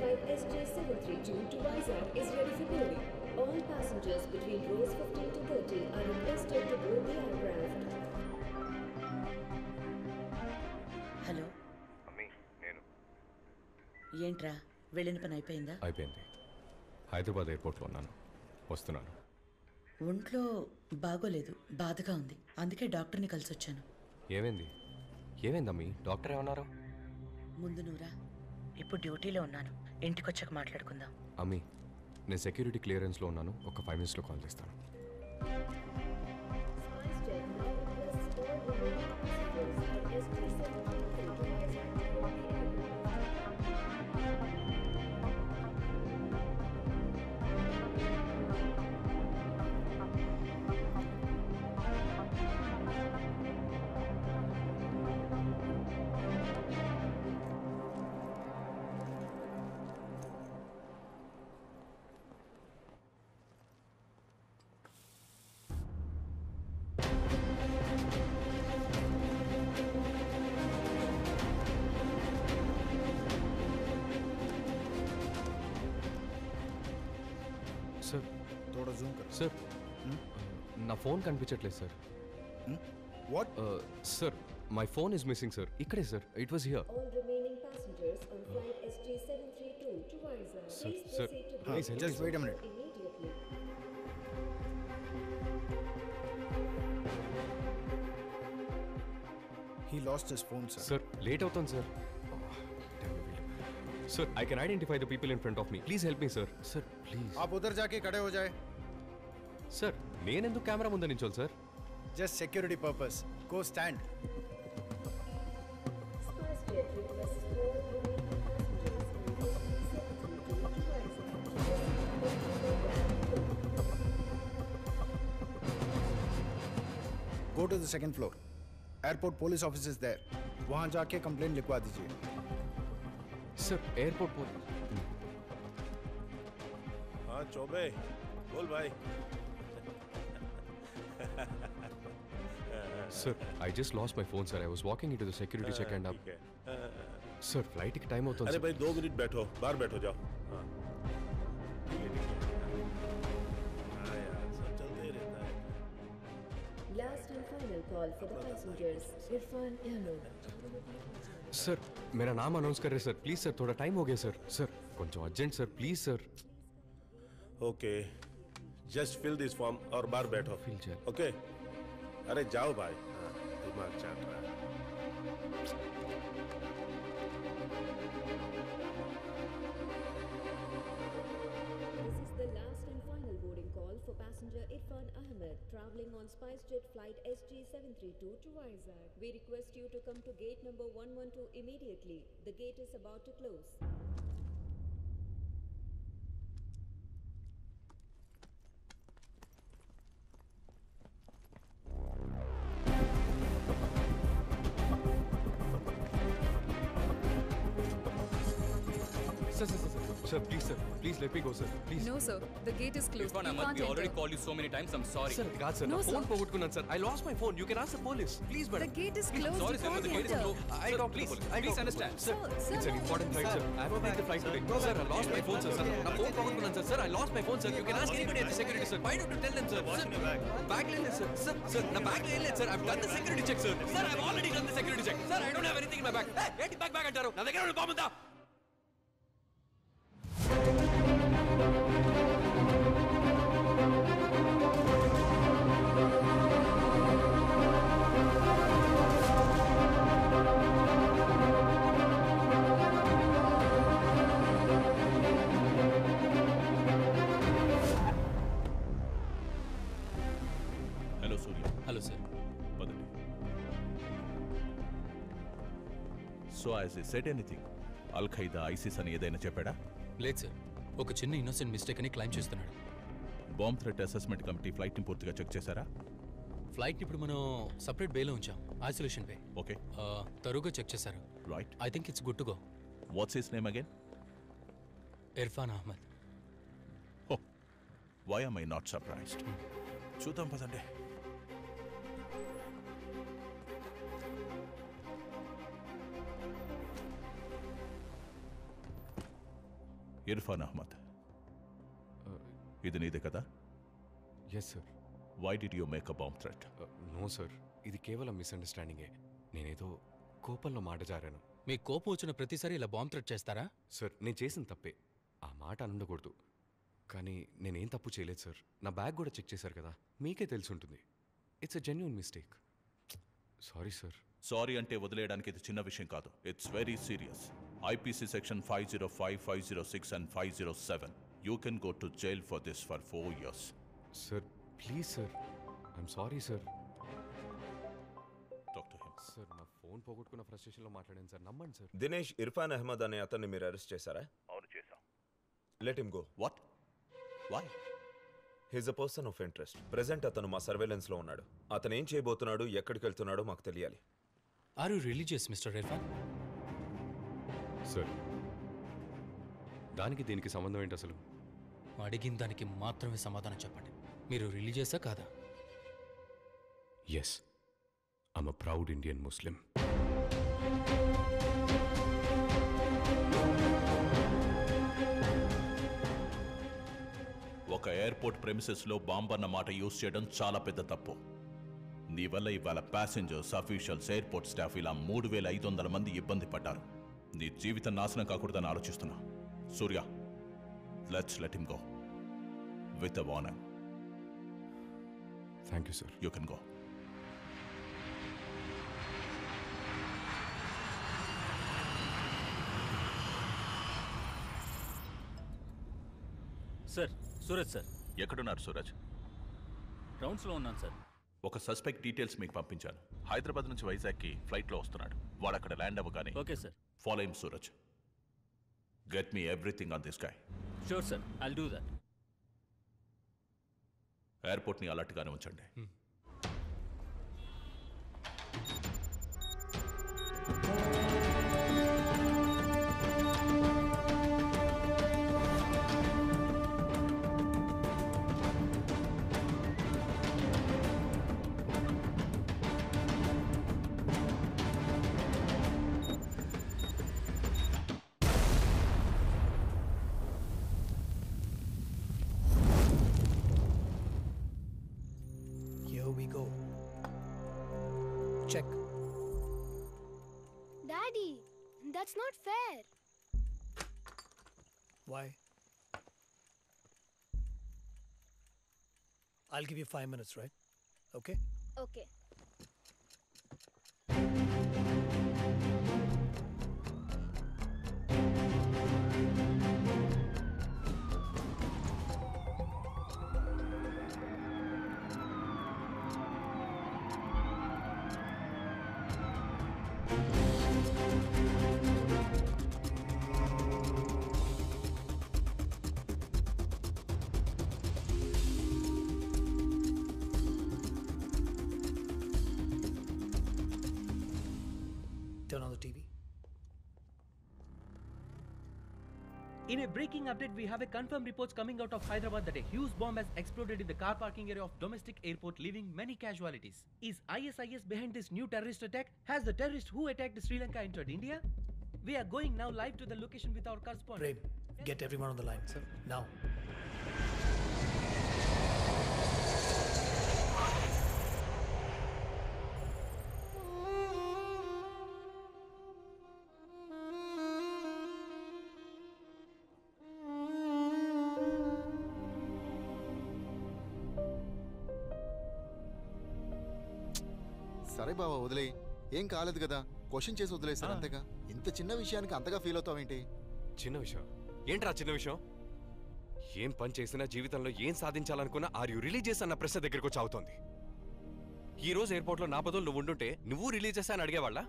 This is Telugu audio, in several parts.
flight SJ732 to Vizag is ready for boarding. All passengers between rows 15 to 30 are requested to board the aircraft. Hello అమ్మీ నేను ఏంట్రా వెళ్ళిన పని అయిపోయిందా? అయిపోయింది. హైదరాబాద్ ఎయిర్పోర్ట్లో ఉన్నాను, వస్తున్నాను. ఒంట్లో బాగోలేదు, బాధగా ఉంది, అందుకే డాక్టర్ని కలిసి వచ్చాను. ఏమైందమ్మీ? డాక్టర్ ఏమన్నారు? ముందు నువ్వురా, ఇప్పుడు డ్యూటీలో ఉన్నాను, ఇంటికొచ్చాక మాట్లాడుకుందాం. అమ్మీ నేను సెక్యూరిటీ క్లియరెన్స్లో ఉన్నాను, ఒక 5 minutesలో కాల్ చేస్తాను. SpiceJet now requests all remaining passengers at SJ732 to Vizag to board the aircraft. Sir थोड़ा जूम कर సార్ నా ఫోన్ కనిపించట్లేదు sir. What sir my phone is missing sir. ఇక్కడే sir, it was here. All remaining passengers on flight SJ732 to Vizag, Sir, please sir, proceed to please help just me, wait a minute. immediately. he lost his phone sir sir late అవుతుంది sir. Sir I can identify the people in front of me, please help me sir. Sir please. आप उधर जाके खड़े हो जाए సార్ నేనెందుకు కెమెరా ముందు నించోవాలి sir? just security purpose go stand SpiceJet requests all remaining passengers on SJ732 to Vizag. go to the second floor airport police office is there वहां जाके कंप्लेंट लिखवा दीजिए సార్ ఎయిర్పోర్ట్ పోలీస్. हाँ चौबे बोल भाई sir I just lost my phone sir. I was walking into the security check and ठीक है సార్ ఫ్లైట్కి టైం అవుతుంది अरे సార్. भाई 2 मिनट बैठो बाहर बैठो जाओ हाँ ठीक है हाँ यार सब चलते ही रहता है Last and final call for the passengers. Irfan Yano. Sir मेरा नाम अनाउंस कर रहे सर, प्लीज सर थोड़ा टाइम हो गया सर. सर కొంచెం urgent sir, please sir. Okay just fill this form और बाहर बैठो Fill jail. ओके अरे जाओ भाई हाँ, दिमाग चाट रहा है This is the last and final boarding call for passenger Irfan Ahmed traveling on SpiceJet flight SJ732 to Vizag. We request you to come to gate number 112 immediately. The gate is about to close. Sir sir sir sir please sir, please let me go sir, please. No, sir. The gate is closed. Irfan You Ahmed, can't we already enter. called you so many times. I'm sorry. Sir కాదు సార్, No, నా sir. ఫోన్ పోగొట్టుకున్నాను sir. I last my phone, you can ask the police please The madam. gate is closed. Sorry, You sir, but the can't gate is enter. closed. I Sir, talk to please, the police. please understand. Sir, Sir, it's an no. important flight sir. I have to take the flight today. Sir, I lost my phone sir. Sir, నా ఫోన్ పోగొట్టుకున్నాను sir. Sir, I lost my phone sir. You can ask anybody at the security sir. Why don't you tell them sir? Sir, bag లేదు sir. Sir, నా bag లేదు sir. I've done the security check sir. Sir, I've already done the security check. Sir, I don't have anything in my bag. Hey, ఏంటి bag అంటారు? నా దగ్గర ఉన్న బాంబు ఉందా? Hello Surya hello sir. पदनी so as a set anything Al Qaeda ISIS అని ఏదైనా చెప్పాడా? లేదు సార్, ఒక చిన్న ఇన్నోసెంట్ మిస్టేక్ అని క్లైమ్ చేస్తున్నాడు. బాంబ్ థ్రెట్ అసెస్మెంట్ కమిటీ ఫ్లైట్ని పూర్తిగా చెక్ చేశారా? ఫ్లైట్ని ఇప్పుడు మనం సపరేట్ బేలో ఉంచాం, ఐసోలేషన్ బే. ఓకే తరువుగా చెక్ చేశారు. Right I think it's good to go. What's his name again? Irfan Ahmed. Oh why am I not surprised? చూద్దాం పదండి. ఇర్ఫాన్ అహ్మద్, ఇది నీదే కదా? Yes sir. Why did you make a bomb threat? No sir, ఇది కేవలం మిస్అండర్స్టాండింగే. నేనేదో కోపంలో మాట జారాను. మీకు కోపం వచ్చిన ప్రతిసారి ఇలా బాంబ్ థ్రెట్ చేస్తారా? సార్, నేను చేసిన తప్పే, ఆ మాట అనుండకూడదు. కానీ నేనేం తప్పు చేయలేదు సార్. నా బ్యాగ్ కూడా చెక్ చేశారు కదా, మీకే తెలిసి ఉంటుంది. It's a genuine mistake. Sorry sir. Sorry అంటే వదిలేయడానికి ఇది చిన్న విషయం కాదు. It's very serious. IPC section 505, 506 and 507. You can go to jail for this for 4 years. Sir please sir, I'm sorry sir. Sir, నా ఫోన్ పోగొట్టుకున్న ఫ్రస్ట్రేషన్లో మాట్లాడాను సార్, నమ్మండి సార్. దినేష్ ఇర్ఫాన్ అహ్మద్ అనే అతన్ని మీరు అరెస్ట్ చేశారా? అవును, చేశాం. Let him go. What? Why? He's a person of interest. Present అతను మా సర్వేలెన్స్ లో ఉన్నాడు. అతను ఏం చేయబోతున్నాడు, ఎక్కడికి వెళ్తున్నాడో మాకు తెలియాలి. Are you religious mister Irfan? Sir, దానికి దీనికి సంబంధం ఏంటి అసలు? అడిగిన దానికి మాత్రమే సమాధానం చెప్పండి. మీరు రిలీజియసా కాదా? Yes, I'm a proud Indian Muslim. ఒక ఎయిర్పోర్ట్ ప్రెమిసెస్లో బాంబ్ అన్న మాట యూజ్ చేయడం చాలా పెద్ద తప్పు. నీ వల్ల ఇవాళ ప్యాసింజర్స్, అఫీషియల్స్, ఎయిర్పోర్ట్ స్టాఫ్ ఇలా 3500 మంది ఇబ్బంది పడ్డారు. నీ జీవితం నాశనం కాకూడదని ఆలోచిస్తున్నా. Surya, let's let him go with a warning. Thank you sir. You can go. Sir, Suraj sir. ఎక్కడున్నారు సూరజ్? రౌండ్స్లో ఉన్నాను సార్. ఒక సస్పెక్ట్ డీటెయిల్స్ మీకు పంపించాను. హైదరాబాద్ నుంచి వైజాగ్కి ఫ్లైట్లో వస్తున్నాడు. వాడు అక్కడ ల్యాండ్ అవ్వగానే okay sir. Follow him Suraj. Get me everything on this guy. Sure sir, I'll do that. ఎయిర్పోర్ట్ని అలర్ట్గానే ఉంచండి. Here we go. Check. Daddy, that's not fair. Why? I'll give you 5 minutes, right? Okay? Okay. Turn on the TV. In a breaking update, we have a confirmed reports coming out of Hyderabad that a huge bomb has exploded in the car parking area of domestic airport, leaving many casualties. Is ISIS behind this new terrorist attack? Has the terrorist who attacked Sri Lanka entered India? We are going now live to the location with our correspondent. Prem, get everyone on the line, sir. Now. సరే బావా, వదిలేయి. ఏం కాలేదు కదా, క్వశ్చన్ చేసి వదిలేసారు అంతేగా. ఇంత చిన్న విషయానికి అంతగా ఫీల్ అవుతావేంటి? చిన్న విషయం ఏంట్రా? చిన్న విషయం ఏం పని చేసినా, జీవితంలో ఏం సాధించాలనుకున్నా ఆర్ యు రిలీజియస్ అన్న ప్రశ్న దగ్గరకు వచ్చి అవుతోంది. ఈ రోజు ఎయిర్పోర్ట్లో నా బదులు నువ్వు ఉండుంటే నువ్వు రిలీజియస్ అని అడిగేవాళ్ళ?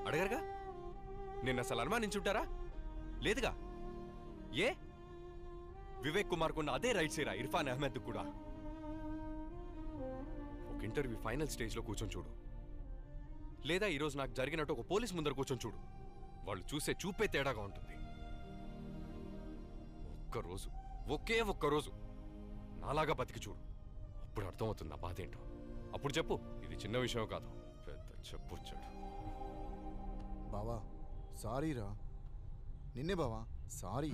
అడగరుగా. నిన్న అసలు అనుమానించుంటారా? లేదుగా. ఏ వివేక్ కుమార్ కున్న అదే రైట్స్ ఏరా ఇర్ఫాన్ అహ్మద్ కూడా. ఒక ఇంటర్వ్యూ ఫైనల్ స్టేజ్లో కూర్చొని చూడు, లేదా ఈరోజు నాకు జరిగినట్టు ఒక పోలీస్ ముందర కూర్చొని చూడు. వాళ్ళు చూసే చూపే తేడాగా ఉంటుంది. ఒక్కరోజు, ఒకే ఒక్కరోజు నాలాగా బతికి చూడు, అప్పుడు అర్థమవుతుంది నా బాధ ఏంటో. అప్పుడు చెప్పు ఇది చిన్న విషయం కాదు, పెద్ద చెప్పొచ్చాడు. బావా సారీరా. నిన్నే బావా, సారీ.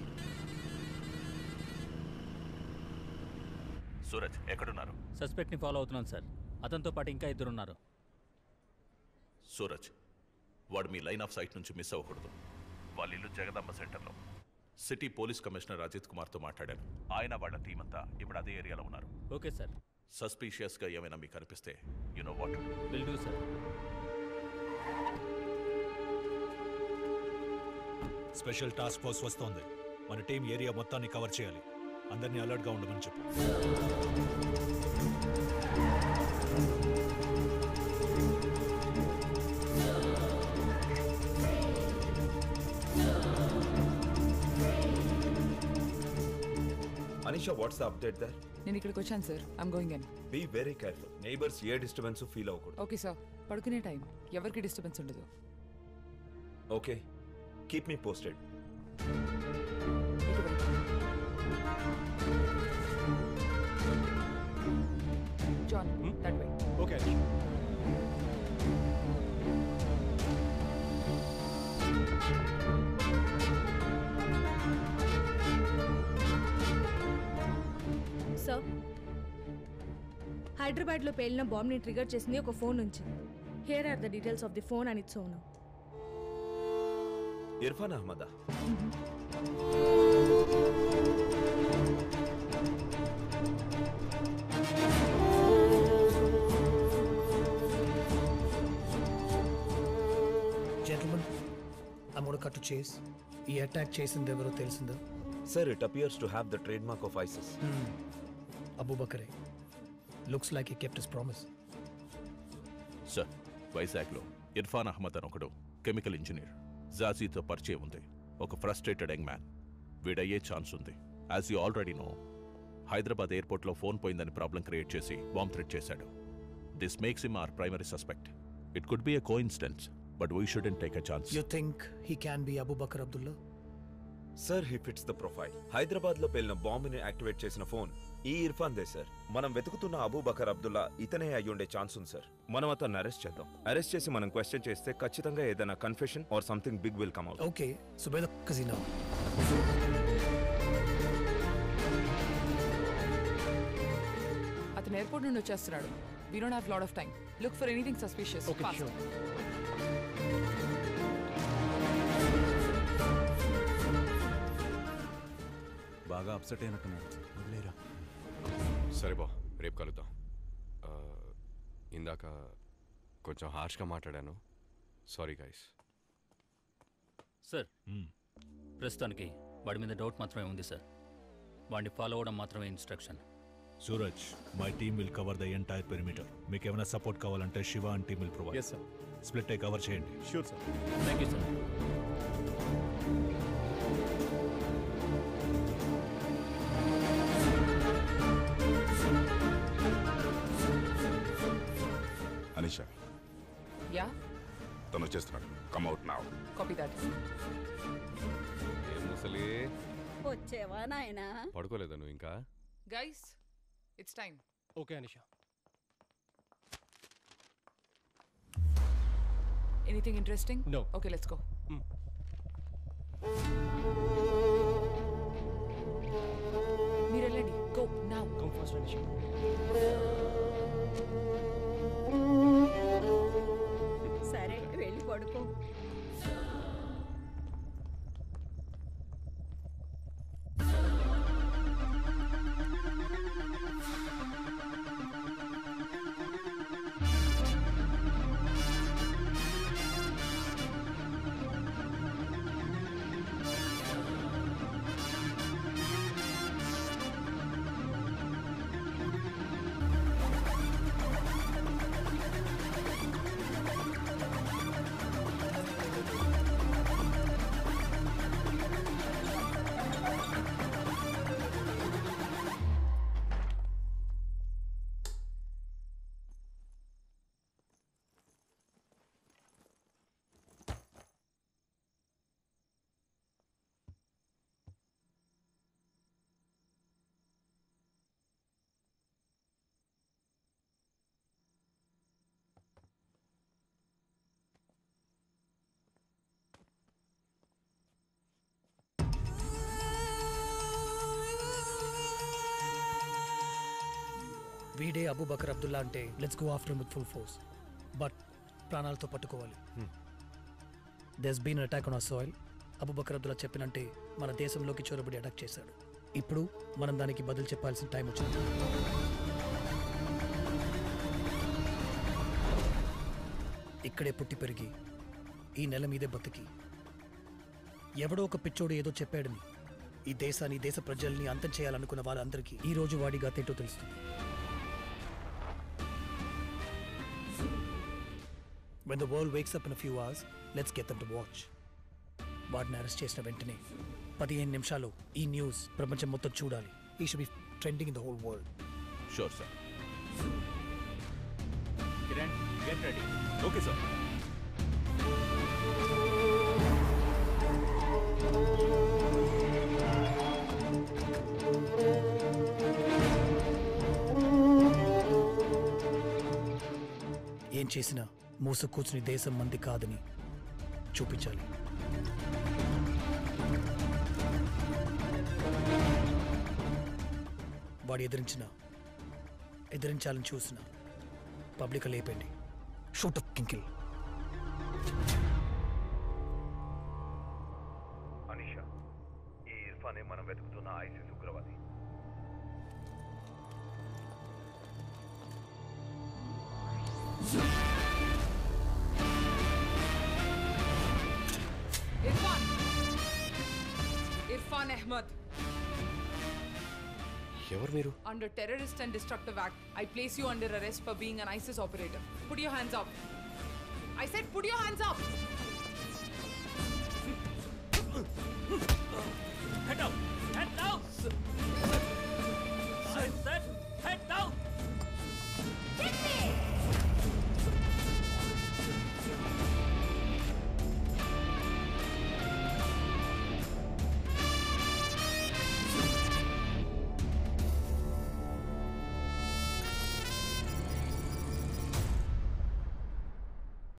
సూరజ్ ఎక్కడున్నారు? సస్పెక్ట్ని ఫాలో అవుతున్నాను సార్. అతనితో పాటు ఇంకా 2 ఉన్నారు. సూరజ్, వాడు మీ లైన్ ఆఫ్ సైట్ నుంచి మిస్ అవ్వకూడదు. వాళ్ళ ఇల్లు జగదాంబ సెంటర్లో. సిటీ పోలీస్ కమిషనర్ అజిత్ కుమార్తో మాట్లాడాను. ఆయన వాళ్ళ టీం అంతా ఇప్పుడు అదే ఏరియాలో ఉన్నారు. Okay sir. సస్పీషియస్గా ఏమైనా మీకు అనిపిస్తే you know what will do sir. Special task force వస్తోంది. మన టీం ఏరియా మొత్తాన్ని కవర్ చేయాలి. అందరినీ అలర్ట్గా ఉండమని చెప్పు. Anisha, what's the update there? నేను ఇక్కడికి వచ్చాను sir. I'm going in. Be very careful. Neighbors ఏ డిస్టర్బెన్స్ ఫీల్ అవ్వకూడదు. Okay sir. పడుకునే టైం, ఎవరికి డిస్టర్బెన్స్ ఉండదు. Okay, keep me posted. John, that way. Okay. Sir, హైదరాబాద్లో పేలిన బాంబ్ని ట్రిగర్ చేసింది ఒక ఫోన్ నుంచి. Here are the details of the phone and its owner. Irfan అహ్మదా? Gentlemen, I'm going to cut to chase. ఈ అటాక్ చేసింది ఎవరో తెలిసిందా? Sir, it appears to have the trademark of ISIS. Abu Bakare. Looks like he kept his promise. Sir, వైజాగ్లో ఇర్ఫాన్ అహ్మద్ అని ఒకడు కెమికల్ ఇంజనీర్. జాజీతో పరిచయం ఉంది. ఒక ఫ్రస్ట్రేటెడ్ యంగ్ మ్యాన్. వీడయ్యే ఛాన్స్ ఉంది. As you already know, Hyderabad ఎయిర్పోర్ట్లో ఫోన్ పోయిందని ప్రాబ్లం క్రియేట్ చేసి బాంబ్ థ్రెట్ చేశాడు. This makes him our primary suspect. It could be a coincidence, but we shouldn't take a chance. You think he can be Abu Bakr Abdullah? Sir, he fits the profile. Hyderabad లో పేలిన బాంబుని యాక్టివేట్ చేసిన ఫోన్ ఈ ఇర్ఫాన్ దే సార్. మనం వెతుకుతున్న అబూ బకర్ అబ్దుల్లా ఇతనే అయ్యుండే ఛాన్స్ ఉంది సార్. మనం అతన్ని అరెస్ట్ చేద్దాం. అరెస్ట్ చేసి మనం క్వశ్చన్ చేస్తే ఖచ్చితంగా ఏదైనా confession or something big will come out. Okay, so where the f*** is he now? అతను ఎయిర్పోర్ట్ నుండి వచ్చేస్తున్నాడు. We don't have lot of time. Look for anything suspicious. Okay, Fast. sure. బాగా అప్సెట్ అయినట్టున్నాడు. వదిలేరా. సరే బా, రేపు కలుద్దాం. ఇందాక కొంచెం హార్ష్గా మాట్లాడాను. Sorry guys. సార్, ప్రస్తుతానికి వాడి మీద డౌట్ మాత్రమే ఉంది సార్. వాడిని ఫాలో అవ్వడం మాత్రమే instruction. Suraj, my team will cover the entire perimeter. మీకు ఏమైనా సపోర్ట్ కావాలంటే Shiva and team will provide. Yes sir. Split అయి కవర్ చేయండి. Sure sir. Thank you sir. Anisha, yeah, తను వచ్చేస్తున్నాడు. Come out now. Copy that. ఏం ముసలి, వచ్చేవా నాయనా? పడుకోలేదా నువ్వు ఇంకా? Guys, it's time. Okay Anisha. Anything interesting? No. Okay, let's go. మీరు వెళ్ళండి. Go now. Come fast, Anisha. సరే, వెళ్ళి పడుకో. వీడే అబూబకర్ అబ్దుల్లా అంటే let's go after with full force. But ప్రాణాలతో పట్టుకోవాలి. There's been attack on our soil. Abubakar Abdullah చెప్పినంటే మన దేశంలోకి చొరబడి అటాక్ చేశాడు. ఇప్పుడు మనం దానికి బదులు చెప్పాల్సిన టైం వచ్చింది. ఇక్కడే పుట్టి పెరిగి ఈ నెల మీదే బతికి ఎవడో ఒక పిచ్చోడు ఏదో చెప్పాడని ఈ దేశాన్ని, దేశ ప్రజల్ని అంతం చేయాలనుకున్న వాళ్ళందరికీ ఈ రోజు వాడి గతేంటో తెలుస్తుంది. When the world wakes up in a few hours, let's get them to watch. వాడిని అరెస్ట్ చేసిన వెంటనే 15 నిమిషాలు ఈ న్యూస్ ప్రపంచం మొత్తం చూడాలి. He should be trending in the whole world. Sure, sir. Kiran, get ready. Okay, sir. ఏం చేసినా మూసు కూర్చుని దేశం మంది కాదని చూపించాలి. వాడు ఎదిరించాలని చూసిన పబ్లిక్ లేపండి. Shoot up కింకిల్. అనిషా, ఈ ఇర్ఫానే మనం వెతుకుతున్న ఐసిస్ ఉగ్రవాది. Irfan Ahmed. ఎవరు మీరు? Under Terrorist and Destructive Act, I place you under arrest for being an ISIS operator. Put your hands up. I said put your hands up.